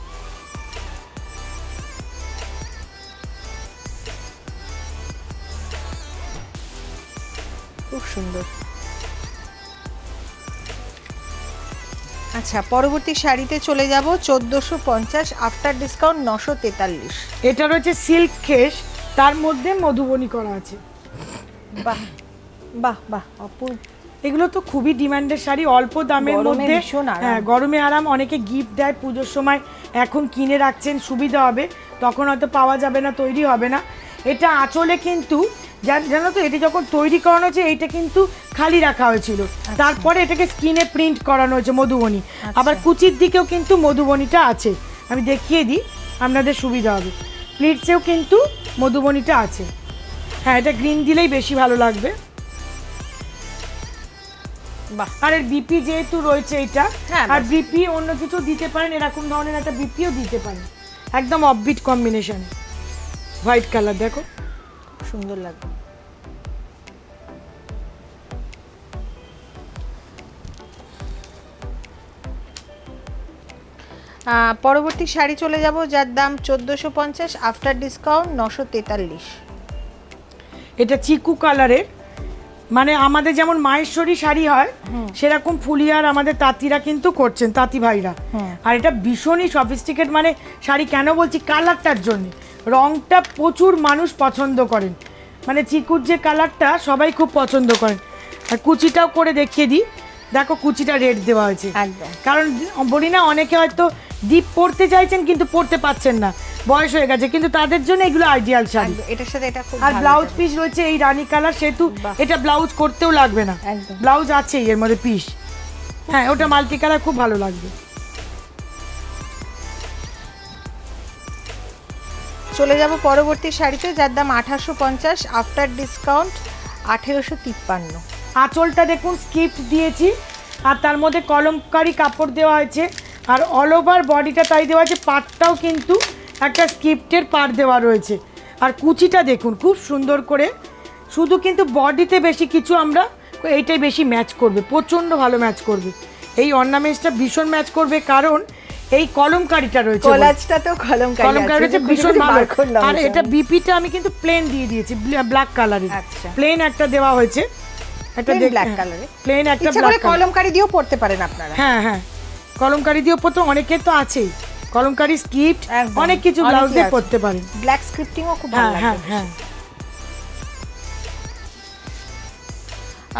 খুব সুন্দর। আচ্ছা পরবর্তী শাড়িতে চলে যাব 1450, আফটার ডিসকাউন্ট 943। এটা রয়েছে সিল্ক খেস, তার মধ্যে মধুবনী করা আছে। বাহ বাহ বাহ অপূর্ব, এগুলো তো খুবই ডিমান্ডের শাড়ি, অল্প দামের মধ্যে। হ্যাঁ গরমে আরাম, অনেকে গিফট দেয় পুজোর সময়, এখন কিনে রাখছেন সুবিধা হবে, তখন হয়তো পাওয়া যাবে না, তৈরি হবে না। এটা আঁচলে কিন্তু জানো তো, এটি যখন তৈরি করানো হয়েছে এইটা কিন্তু খালি রাখা হয়েছিল, তারপরে এটাকে স্কিনে প্রিন্ট করানো হয়েছে মধুবনী, আবার কুচির দিকেও কিন্তু মধুবনীটা আছে, আমি দেখিয়ে দিই আপনাদের সুবিধা হবে। প্লিটসেও কিন্তু মধুবনীটা আছে, হ্যাঁ এটা গ্রিন দিলেই বেশি ভালো লাগবে। বাহ, আর এর বিপি যেহেতু রয়েছে এটা, হ্যাঁ, আর ব্যাস। বিপি অন্য কিছু দিতে পারেন, এরকম ধরনের একটা বিপিও দিতে পারেন, একদম অফবিট কম্বিনেশন। হোয়াইট কালার দেখো সুন্দর লাগবে। পরবর্তী শাড়ি চলে যাব, যার দাম 1450, আফটার ডিসকাউন্ট 943। এটা চিকু কালারের, মানে আমাদের যেমন মাহেশ্বরী শাড়ি হয় সেরকম ফুলিয়ার আমাদের তাঁতিরা কিন্তু করছেন, তাঁতি ভাইরা। আর এটা ভীষণই সফিস্টিকেট, মানে শাড়ি কেন বলছি, কালারটার জন্য। রংটা প্রচুর মানুষ পছন্দ করেন, মানে চিকুর যে কালারটা সবাই খুব পছন্দ করেন। আর কুচিটাও করে দেখিয়ে দিই, দেখো কুচিটা রেড দেওয়া হয়েছে, একদম। কারণ বলি না অনেকে হয়তো ডিপ পরতে চাইছেন কিন্তু পরতে পাচ্ছেন না, বয়স হয়ে গেছে, কিন্তু তাদের জন্য এগুলো আইডিয়াল শাড়ি। এটার সাথে এটা খুব আর ভালো ব্লাউজ যাবে। পিস রয়েছে এই রানী কালার, সেহেতু বাহ। এটা ব্লাউজ করতেও লাগবে না, একদম। ব্লাউজ আছেই এর মধ্যে পিস। হ্যাঁ ওটা মাল্টি কালার, খুব ভালো লাগবে। চলে যাব পরবর্তী শাড়িতে, যার দাম 1850, আফটার ডিসকাউন্ট 1853। আঁচলটা দেখুন স্কিপ্ট দিয়েছি, আর তার মধ্যে কলমকারি কাপড় দেওয়া হয়েছে, আর অল ওভার বডিটা তাই দেওয়া আছে, পাটটাও কিন্তু একটা স্কিপ্টের পাট দেওয়া রয়েছে। আর কুচিটা দেখুন খুব সুন্দর করে, শুধু কিন্তু বডিতে বেশি কিছু আমরা এইটাই বেশি ম্যাচ করবে, প্রচণ্ড ভালো ম্যাচ করবে, এই অর্নামেন্টসটা ভীষণ ম্যাচ করবে, কারণ এই কলমকারিটা রয়েছে, কলাজটাতেও কলমকারি রয়েছে ভীষণ ভালো। আর এটা বিপিটা আমি কিন্তু প্লেন দিয়ে দিয়েছি, ব্ল্যাক কালারের, আচ্ছা। প্লেন একটা দেওয়া হয়েছে, একটা ব্ল্যাক কালারে, প্লেন একটা ইচ্ছা করে কলমকারি দিয়েও পড়তে পারেন আপনারা। হ্যাঁ হ্যাঁ, কলমকারি দিয়েও পড়তে, অনেকের তো আছেই কলমকারি স্ক্রিপ্ট, একদম। অনেক কিছু ব্লাউজ দিয়ে আছে। পড়তে পারেন। ব্ল্যাক স্ক্রিপ্টিংও খুব ভালো হ্যাঁ লাগবে। হ্যাঁ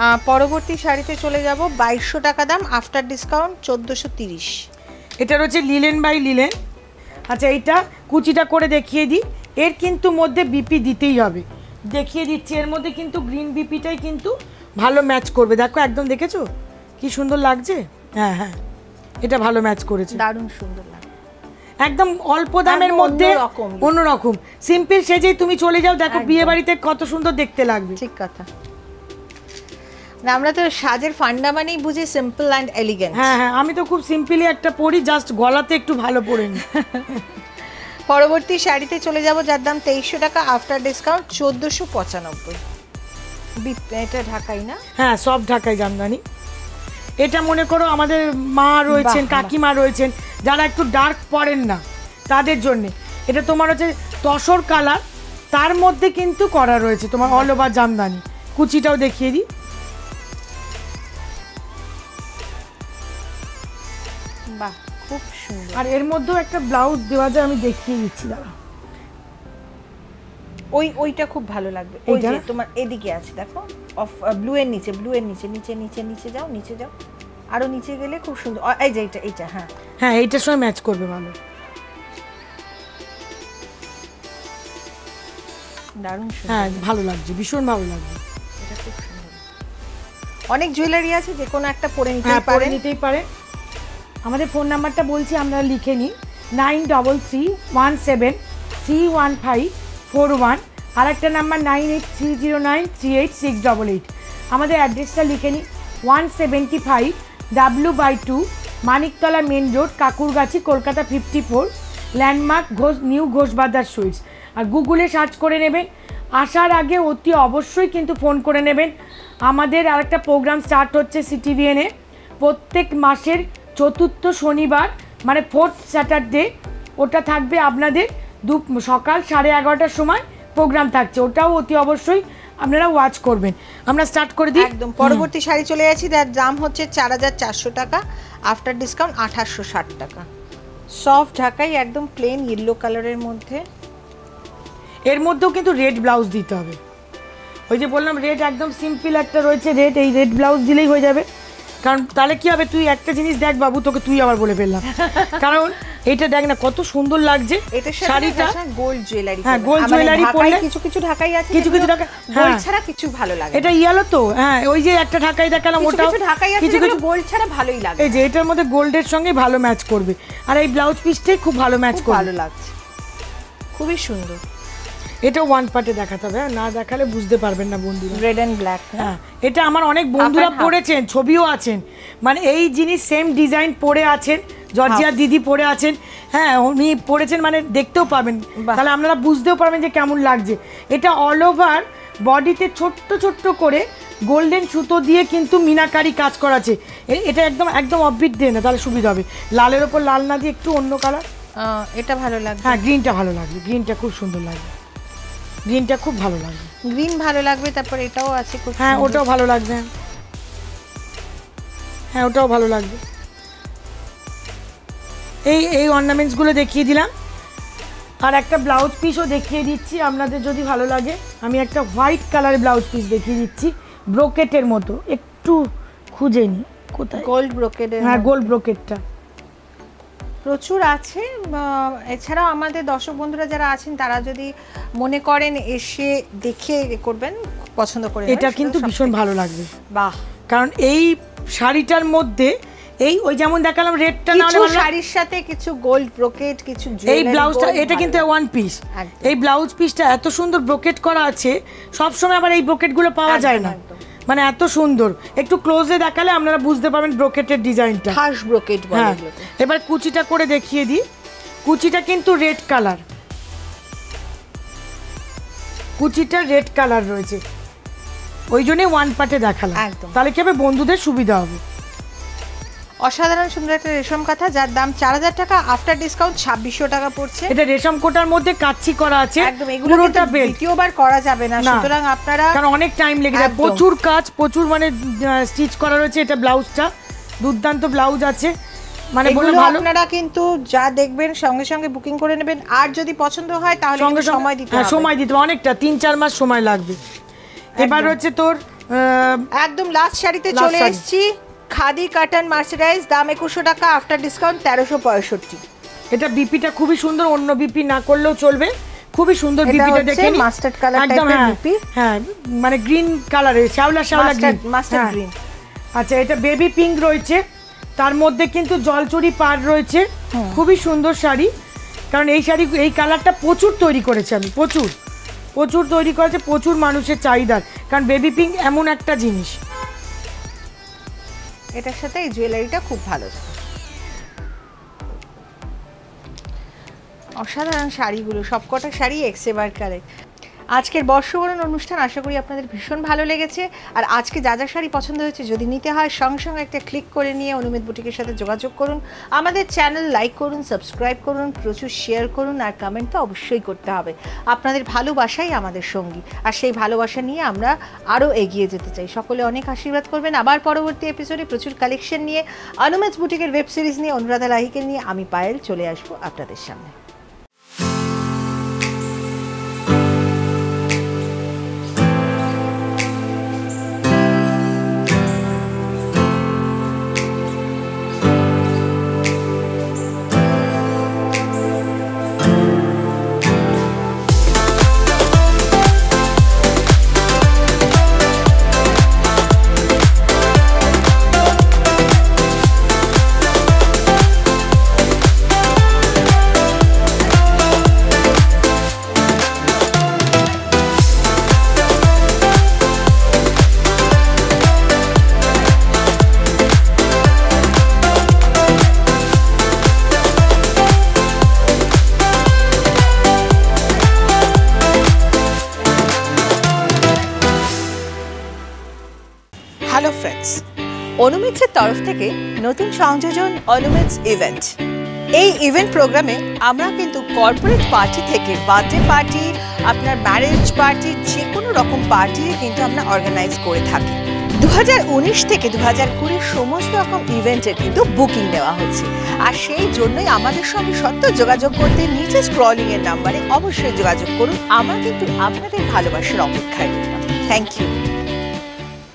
হ্যাঁ। পরবর্তী শাড়িতে চলে যাব, 2200 টাকা দাম, আফটার ডিসকাউন্ট 1430। এটা রয়েছে লিলেন বাই লিলেন। আচ্ছা এইটা কুচিটা করে দেখিয়ে দিই, এর কিন্তু মধ্যে বিপি দিতেই হবে, দেখিয়ে দিচ্ছি, এর মধ্যে কিন্তু গ্রিন বিপিটাই কিন্তু ভালো ম্যাচ করবে, দেখো একদম, দেখেছো কি সুন্দর লাগছে। হ্যাঁ হ্যাঁ, এটা ভালো ম্যাচ করেছে, দারুণ সুন্দর লাগে, একদম অল্প দামের একদম মধ্যে অন্যরকম। অন্যরকম সিম্পল সেজেই তুমি চলে যাও, দেখো একদম। বিয়ে বাড়িতে কত সুন্দর দেখতে লাগবে। ঠিক কথা। না, আমরা তো সাজের ফান্ডা মানেই বুঝি সিম্পল অ্যান্ড এলিগেন্ট। হ্যাঁ হ্যাঁ, আমি তো খুব সিম্পলি একটা পরি, জাস্ট গলাতে একটু ভালো পরে নি। পরবর্তী শাড়িতে চলে যাব, যার দাম 2300 টাকা, আফটার ডিসকাউন্ট 1495। এটা ঢাকাই না? হ্যাঁ সব ঢাকাই জামদানি। এটা মনে করো আমাদের মা রয়েছেন, বাহ, কাকিমা রয়েছেন, যারা একটু ডার্ক পরেন না তাদের জন্য। এটা তোমার হচ্ছে তসর কালার, তার মধ্যে কিন্তু করা রয়েছে তোমার অল ওভার জামদানি। কুচিটাও দেখিয়ে দিই, বাহ খুব সুন্দর। আর এর মধ্যেও একটা ব্লাউজ দেওয়া যায়, আমি দেখিয়ে দিচ্ছি দাঁড়া। ওইটা খুব ভালো লাগবে, ওই এইটা? যে তোমার এদিকে আছে দেখো, অফ ব্লু এর নিচে, ব্লু এর নিচে, নিচে নিচে নিচে যাও, নিচে যাও, আরো নিচে গেলে খুব সুন্দর। এই যে এইটা হ্যাঁ হ্যাঁ, এইটার সঙ্গে ম্যাচ করবে ভালো, দারুণ সুন্দর। হ্যাঁ ভালো লাগছে, ভীষণ ভালো লাগছে। এটা খুব সুন্দর। অনেক জুয়েলারি আছে, যে কোনো একটা পরে নিতে হ্যাঁ পরে পারেন। নিতেই পারে। আমাদের ফোন নাম্বারটা বলছি, আমরা লিখে নিই 9331731541, আর একটা নাম্বার 9830938688। আমাদের অ্যাড্রেসটা লিখে নিই, 175 W/2 Maniktala main road, Kankurgachi, Kolkata 54, landmark Ghosh, new Ghoshbazar sweets. আর গুগলে সার্চ করে নেবেন, আসার আগে অতি অবশ্যই কিন্তু ফোন করে নেবেন। আমাদের আরেকটা প্রোগ্রাম স্টার্ট হচ্ছে CTVN-এ, প্রত্যেক মাসের চতুর্থ শনিবার, মানে 4th স্যাটারডে, ওটা থাকবে আপনাদের সকাল 11:30টার সময় প্রোগ্রাম থাকছে, ওটাও অতি অবশ্যই আপনারা ওয়াচ করবেন। আমরা স্টার্ট করে দিই একদম। পরবর্তী শাড়ি চলে যাচ্ছি, যার দাম হচ্ছে 4400 টাকা, আফটার ডিসকাউন্ট 2860 টাকা। সফট ঢাকাই, একদম প্লেন ইয়েলো কালারের মধ্যে। এর মধ্যেও কিন্তু রেড ব্লাউজ দিতে হবে, ওই যে বললাম রেড একদম সিম্পল একটা রয়েছে রেড, এই রেড ব্লাউজ দিলেই হয়ে যাবে। কারণ তাহলে কি হবে, তুই একটা জিনিস দেখ বাবু, তোকে তুই আবার বলে ফেললাম, কারণ এইটা দেখ না কত সুন্দর লাগছে শাড়িটা। গোল্ড জুয়েলারি, হ্যাঁ গোল্ড জুয়েলারি পরলে, কিছু কিছু ঢাকাই আছে, কিছু কিছু ঢাকা, গোল্ড ছাড়া কিছু ভালো লাগে। এটা ইয়ালো তো, হ্যাঁ ওই যে একটা ঢাকাই দেখালাম, ওটাও কিছু ঢাকাই আছে, কিছু গোল্ড ছাড়া ভালোই লাগে। এই যে এটার মধ্যে গোল্ডের সঙ্গে ভালো ম্যাচ করবে, আর এই ব্লাউজ পিসটাই খুব ভালো ম্যাচ করবে, ভালো লাগছে, খুবই সুন্দর। এটা ওয়ান পার্টে দেখাতে হবে, না দেখালে বুঝতে পারবেন না বন্ধুরা। Red and black. হ্যাঁ, এটা আমার অনেক বন্ধুরা পরেছেন, ছবিও আছেন, মানে এই জিনিস সেম ডিজাইন পরে আছেন, জর্জিয়া দিদি পরে আছেন। হ্যাঁ, উনি পরেছেন, মানে দেখতেও পাবেন, তাহলে আপনারা বুঝতেও পারবেন যে কেমন লাগছে। এটা অল ওভার বডিতে ছোট্ট ছোট্ট করে গোল্ডেন সুতো দিয়ে কিন্তু মিনাকারি কাজ করা আছে। এটা একদম একদম অফবিট দিয়ে না, তাহলে সুবিধা হবে। লালের ওপর লাল না দিয়ে একটু অন্য কালার, এটা ভালো লাগবে। হ্যাঁ, গ্রিনটা ভালো লাগবে, গ্রিনটা খুব সুন্দর লাগবে, গ্রিনটা খুব ভালো লাগবে, গ্রিন ভালো লাগবে। তারপর এটাও আছে খুব, হ্যাঁ ওটাও ভালো লাগবে, হ্যাঁ ওটাও ভালো লাগবে। এই অর্নামেন্টসগুলো দেখিয়ে দিলাম, আর একটা ব্লাউজ পিসও দেখিয়ে দিচ্ছি আপনাদের যদি ভালো লাগে। আমি একটা হোয়াইট কালারের ব্লাউজ পিস দেখিয়ে দিচ্ছি, ব্রোকেটের মতো, একটু খুঁজে নি কোথায়, গোল্ড ব্রোকেটের। হ্যাঁ, গোল্ড ব্রোকেটটা প্রচুর আছে। এছাড়াও আমাদের দর্শক বন্ধুরা যারা আছেন তারা যদি মনে করেন এসে দেখে করবেন, পছন্দ করে, এটা কিন্তু ভীষণ ভালো লাগবে। বাহ, কারণ এই শাড়িটার মধ্যে ওই যেমন দেখালাম রেডটা, না কিছু শাড়ির সাথে কিছু গোল্ড ব্রোকেট, কিছু এই ব্লাউজটা, এটা কিন্তু ওয়ান পিস। এই ব্লাউজ পিসটা এত সুন্দর ব্রোকেট করা আছে, সব সময় আবার এই ব্রোকেটগুলো পাওয়া যায় না, মানে এত সুন্দর। একটু ক্লোজে দেখালে আপনারা বুঝতে পারবেন ব্রোকেটের ডিজাইনটা, খাস ব্রোকেট বলে হ্যাঁ। এগুলোকে। এবার কুচিটা করে দেখিয়ে দিই, কুচিটা কিন্তু রেড কালার, কুচিটা রেড কালার রয়েছে, ওই জন্যই ওয়ান পার্টে দেখালাম, তাহলে কি হবে বন্ধুদের সুবিধা হবে। অসাধারণ সুন্দর একটা রেশম কাঁথা, যার দাম 4000 টাকা, আফটার ডিসকাউন্ট 2600 টাকা পড়ছে। এটা রেশম কোটার মধ্যে কাচ্চি করা আছে, একদম এগুলোটা দ্বিতীয়বার করা যাবে না, সুতরাং আপনারা, কারণ অনেক টাইম লেগে যায়, প্রচুর কাজ, প্রচুর মানে স্টিচ করা রয়েছে। এটা ব্লাউজটা দুর্দান্ত ব্লাউজ আছে, মানে বলে ভালো। আপনারা কিন্তু যা দেখবেন সঙ্গে সঙ্গে বুকিং করে নেবেন, আর যদি পছন্দ হয় তাহলে সময় দিতে হবে, সময় দিতে হবে অনেকটা, 3-4 মাস সময় লাগবে। এবার হচ্ছে তোর একদম লাস্ট শাড়িতে চলে এসেছি, খাদি কাটন মার্সেরাইজ, দাম 2100 টাকা, আফটার ডিসকাউন্ট 1365। এটা বিপিটা খুবই সুন্দর, অন্য বিপি না করলেও চলবে, খুবই সুন্দর বিপিটা দেখে নিন, মাস্টার্ড কালার টাইপের বিপি, হ্যাঁ মানে গ্রিন কালারের, শ্যাওলা শ্যাওলা গ্রিন, মাস্টার্ড গ্রিন। আচ্ছা, এটা বেবি পিঙ্ক রয়েছে, তার মধ্যে কিন্তু জলচুরি পাড় রয়েছে, খুবই সুন্দর শাড়ি। কারণ এই শাড়ি, এই কালারটা প্রচুর তৈরি করেছে আমি, প্রচুর প্রচুর তৈরি করেছে, প্রচুর মানুষের চাহিদার, কারণ বেবি পিঙ্ক এমন একটা জিনিস। এটার সাথে এই জুয়েলারিটা খুব ভালো যায়, অসাধারণ শাড়িগুলো, সবকটা শাড়ি এক্সেবার কারেক্ট। আজকের বর্ষবরণ অনুষ্ঠান আশা করি আপনাদের ভীষণ ভালো লেগেছে। আর আজকে যা যা শাড়ি পছন্দ হয়েছে যদি নিতে হয়, সঙ্গে সঙ্গে একটা ক্লিক করে নিয়ে অনুমিত বুটিকের সাথে যোগাযোগ করুন। আমাদের চ্যানেল লাইক করুন, সাবস্ক্রাইব করুন, প্রচুর শেয়ার করুন, আর কমেন্ট তো অবশ্যই করতে হবে। আপনাদের ভালোবাসাই আমাদের সঙ্গী, আর সেই ভালোবাসা নিয়ে আমরা আরও এগিয়ে যেতে চাই। সকলে অনেক আশীর্বাদ করবেন। আবার পরবর্তী এপিসোডে প্রচুর কালেকশন নিয়ে, অনুমিত বুটিকের ওয়েব সিরিজ নিয়ে, অনুরাধা লাহিকে নিয়ে আমি পায়েল চলে আসবো আপনাদের সামনে। হ্যালো ফ্রেন্ডস, অনুমিতসের তরফ থেকে নতুন সংযোজন অনুমিতস ইভেন্ট। এই ইভেন্ট প্রোগ্রামে আমরা কিন্তু কর্পোরেট পার্টি থেকে বার্থডে পার্টি, আপনার ম্যারেজ পার্টি, যে কোনো রকম পার্টি কিন্তু আমরা অর্গানাইজ করে থাকি। 2019 থেকে 2020 সমস্ত রকম ইভেন্টের কিন্তু বুকিং নেওয়া হচ্ছে, আর সেই জন্যই আমাদের সঙ্গে সত্ত্বেও যোগাযোগ করতে নিচে স্ক্রলিংয়ের নাম্বারে অবশ্যই যোগাযোগ করুন। আমরা কিন্তু আপনাদের ভালোবাসার অপেক্ষায় রইলাম। Thank you.